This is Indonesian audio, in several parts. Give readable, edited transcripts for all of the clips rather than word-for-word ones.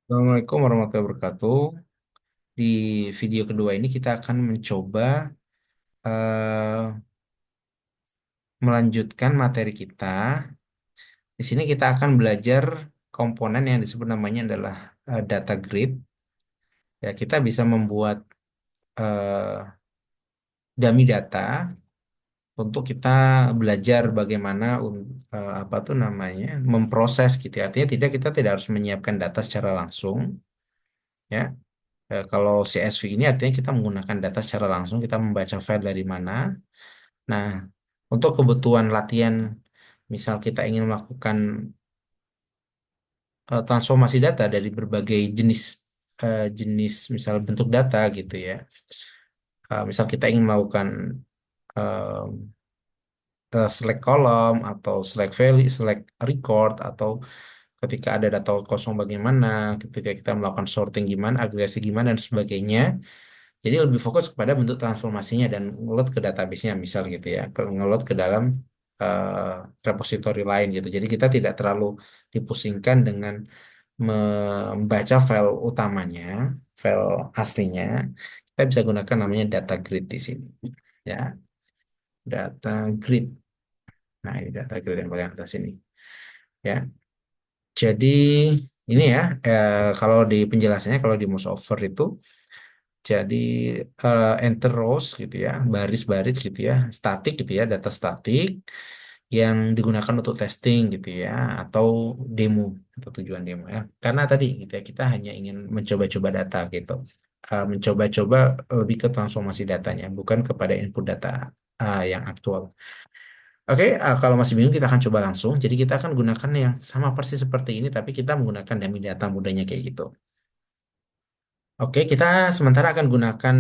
Assalamualaikum warahmatullahi wabarakatuh. Di video kedua ini kita akan mencoba eh, melanjutkan materi kita. Di sini kita akan belajar komponen yang disebut namanya adalah data grid. Ya, kita bisa membuat eh, dummy data untuk kita belajar bagaimana apa tuh namanya memproses gitu ya. Artinya kita tidak harus menyiapkan data secara langsung, ya. Kalau CSV ini artinya kita menggunakan data secara langsung, kita membaca file dari mana. Nah, untuk kebutuhan latihan, misal kita ingin melakukan transformasi data dari berbagai jenis misal bentuk data gitu ya. Misal kita ingin melakukan eh, select column atau select value, select record atau ketika ada data kosong bagaimana, ketika kita melakukan sorting gimana, agregasi gimana dan sebagainya. Jadi lebih fokus kepada bentuk transformasinya dan ngeload ke database-nya misal gitu ya, ngeload ke dalam repository lain gitu. Jadi kita tidak terlalu dipusingkan dengan membaca file utamanya, file aslinya. Kita bisa gunakan namanya data grid di sini. Ya, data grid. Nah, ini data grid yang paling atas ini. Ya, jadi ini ya, kalau di penjelasannya, kalau di mouse over itu jadi enter rows gitu ya, baris-baris gitu ya, statik gitu ya, data statik yang digunakan untuk testing gitu ya, atau demo atau tujuan demo ya. Karena tadi gitu ya, kita hanya ingin mencoba-coba data gitu. Mencoba-coba lebih ke transformasi datanya, bukan kepada input data yang aktual. Oke, kalau masih bingung kita akan coba langsung. Jadi kita akan gunakan yang sama persis seperti ini, tapi kita menggunakan dummy data mudanya kayak gitu. Oke, kita sementara akan gunakan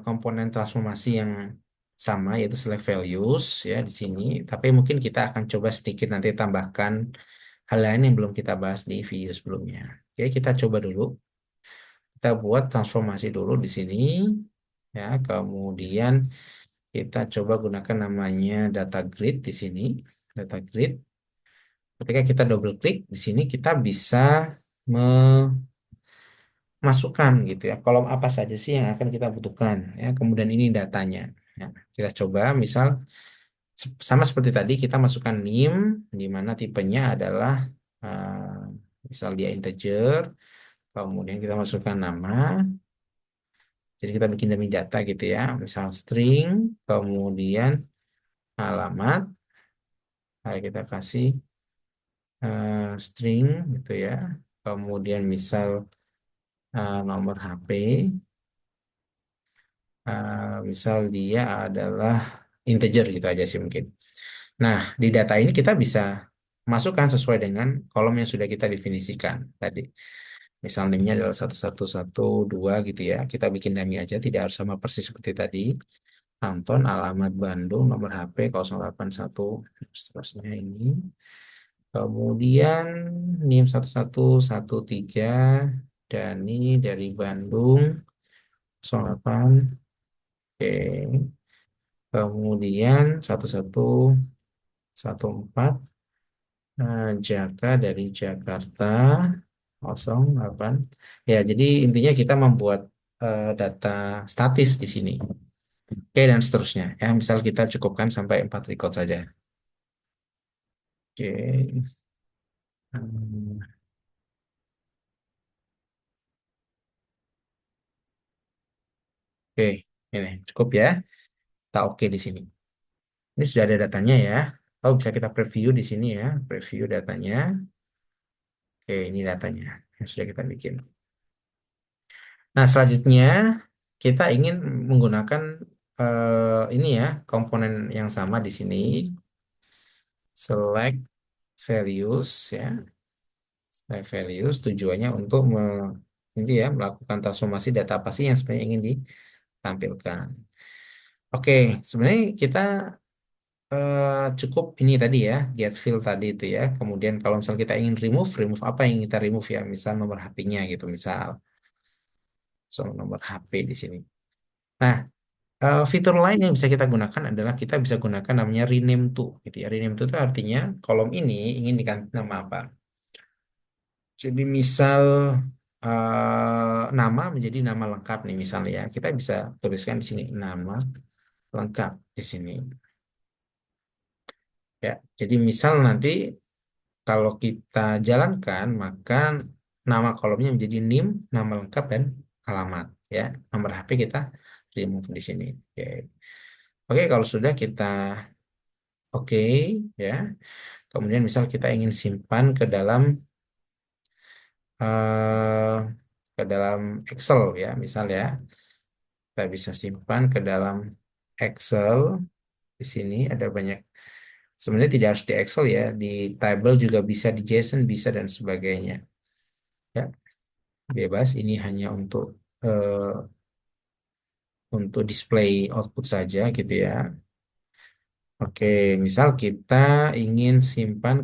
komponen transformasi yang sama, yaitu select values ya di sini. Tapi mungkin kita akan coba sedikit nanti tambahkan hal lain yang belum kita bahas di video sebelumnya. Oke, kita coba dulu. Kita buat transformasi dulu di sini ya. Kemudian kita coba gunakan namanya data grid di sini. Data grid. Ketika kita double klik di sini kita bisa masukkan gitu ya kolom apa saja sih yang akan kita butuhkan ya, kemudian ini datanya ya. Kita coba misal sama seperti tadi kita masukkan NIM di mana tipenya adalah misal dia integer, kemudian kita masukkan nama, jadi kita bikin demi data gitu ya, misal string, kemudian alamat. Kita kasih string gitu ya, kemudian misal nomor HP. Misal dia adalah integer gitu aja sih mungkin. Nah, di data ini kita bisa masukkan sesuai dengan kolom yang sudah kita definisikan tadi. Misal name-nya adalah 1112 gitu ya. Kita bikin dummy aja, tidak harus sama persis seperti tadi. Anton, alamat Bandung, nomor HP 081, seterusnya ini. Kemudian NIM 1113, Dani dari Bandung, 08. Oke. Kemudian 1114 Jaka dari Jakarta 08. Ya, jadi intinya kita membuat data statis di sini. Oke, dan seterusnya. Ya, misal kita cukupkan sampai 4 record saja. Oke. Hmm, Oke, ini cukup ya. Kita oke di sini. Ini sudah ada datanya ya. Atau bisa kita preview di sini ya. Preview datanya. Oke, ini datanya yang sudah kita bikin. Nah, selanjutnya kita ingin menggunakan ini ya, komponen yang sama di sini, select values ya. Select values tujuannya untuk ini ya, melakukan transformasi data apa sih yang sebenarnya ingin ditampilkan. Oke, sebenarnya kita cukup ini tadi ya, get field tadi itu ya. Kemudian kalau misal kita ingin remove apa yang kita remove ya, misal nomor HP-nya gitu, misal so, nomor HP di sini. Nah, fitur lain yang bisa kita gunakan adalah kita bisa gunakan namanya rename to gitu ya. Rename to itu artinya kolom ini ingin diganti nama apa? Jadi misal nama menjadi nama lengkap nih misalnya ya. Kita bisa tuliskan di sini nama lengkap di sini. Ya, jadi misal nanti kalau kita jalankan maka nama kolomnya menjadi NIM, nama lengkap dan alamat ya. Nomor HP kita remove di sini. Oke. Oke, kalau sudah kita oke ya. Kemudian misal kita ingin simpan eh, ke dalam Excel ya, misal ya. Kita bisa simpan ke dalam Excel. Di sini ada banyak. Sebenarnya tidak harus di Excel ya, di table juga bisa, di JSON bisa dan sebagainya. Ya, bebas. Ini hanya untuk display output saja gitu ya. Oke, misal kita ingin simpan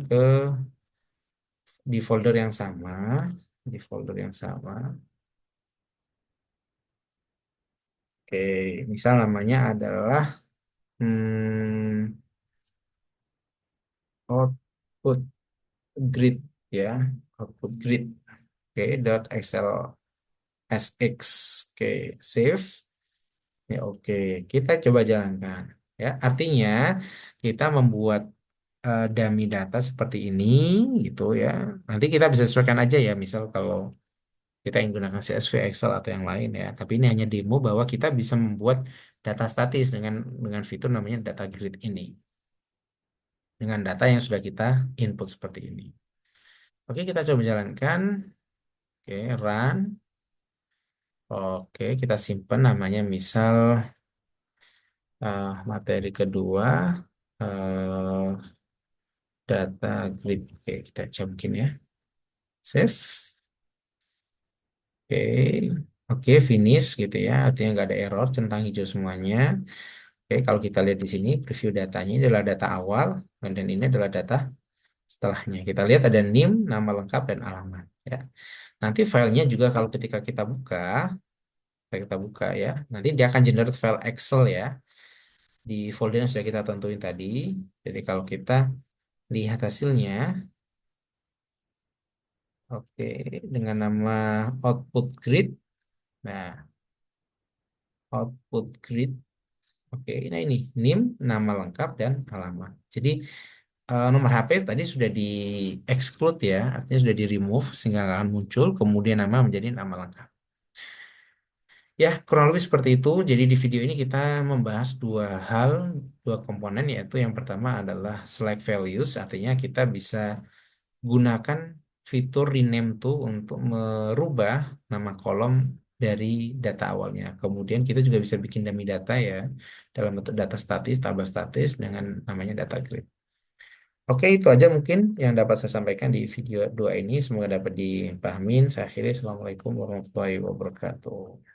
di folder yang sama, di folder yang sama. Oke, misal namanya adalah hmm, output grid ya, output grid. Oke, .xlsx. Oke, save. Ya, oke, kita coba jalankan. Ya, artinya kita membuat dummy data seperti ini, gitu ya. Nanti kita bisa sesuaikan aja ya, misal kalau kita ingin gunakan CSV, Excel atau yang lain ya. Tapi ini hanya demo bahwa kita bisa membuat data statis dengan fitur namanya data grid ini, dengan data yang sudah kita input seperti ini. Oke, kita coba jalankan. Oke, run. Oke, kita simpan namanya misal materi kedua, eh, data grid. Oke, kita coba mungkin ya. Save. Oke, oke, finish gitu ya. Artinya nggak ada error, centang hijau semuanya. Oke, kalau kita lihat di sini, preview datanya ini adalah data awal, dan ini adalah data setelahnya. Kita lihat ada NIM, nama lengkap, dan alamat. Ya. Nanti filenya juga kalau kita buka ya, nanti dia akan generate file Excel ya, di folder yang sudah kita tentuin tadi. Jadi kalau kita lihat hasilnya, oke, dengan nama output grid. Nah, output grid. Oke, nah ini NIM, nama lengkap dan alamat. Jadi nomor HP tadi sudah di exclude ya, artinya sudah di remove sehingga nggak akan muncul. Kemudian nama menjadi nama lengkap. Ya, kurang lebih seperti itu. Jadi di video ini kita membahas dua komponen, yaitu yang pertama adalah select values, artinya kita bisa gunakan fitur rename to untuk merubah nama kolom dari data awalnya. Kemudian kita juga bisa bikin dummy data ya dalam bentuk data statis, tabel statis dengan namanya data grid. Oke, itu aja mungkin yang dapat saya sampaikan di video 2 ini. Semoga dapat dipahamin. Saya akhiri. Assalamualaikum warahmatullahi wabarakatuh.